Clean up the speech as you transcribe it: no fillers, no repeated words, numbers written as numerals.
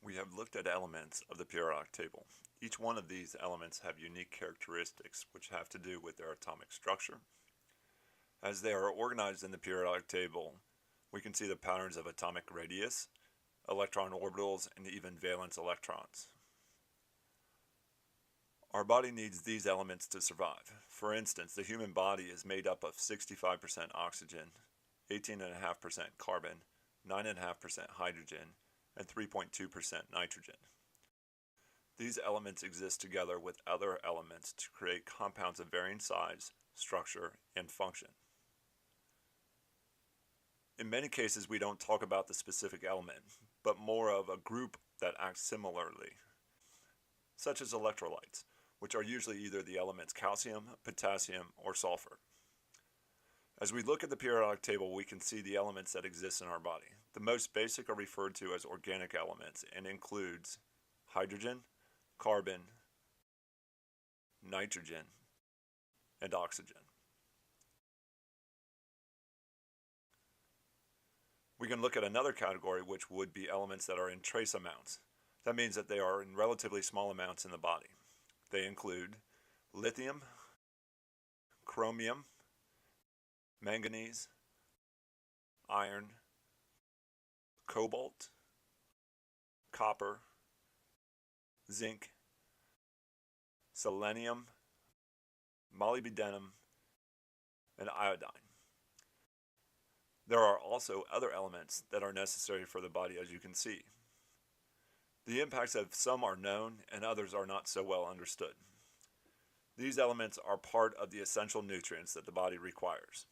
We have looked at elements of the periodic table. Each one of these elements have unique characteristics which have to do with their atomic structure. As they are organized in the periodic table, we can see the patterns of atomic radius, electron orbitals, and even valence electrons. Our body needs these elements to survive. For instance, the human body is made up of 65% oxygen, 18.5% carbon, 9.5% hydrogen, and 3.2% nitrogen. These elements exist together with other elements to create compounds of varying size, structure, and function. In many cases, we don't talk about the specific element, but more of a group that acts similarly, such as electrolytes, which are usually either the elements calcium, potassium, or sulfur. As we look at the periodic table, we can see the elements that exist in our body. The most basic are referred to as organic elements and includes hydrogen, carbon, nitrogen, and oxygen. We can look at another category, which would be elements that are in trace amounts. That means that they are in relatively small amounts in the body. They include lithium, chromium, manganese, iron, cobalt, copper, zinc, selenium, molybdenum, and iodine. There are also other elements that are necessary for the body, as you can see. The impacts of some are known and others are not so well understood. These elements are part of the essential nutrients that the body requires.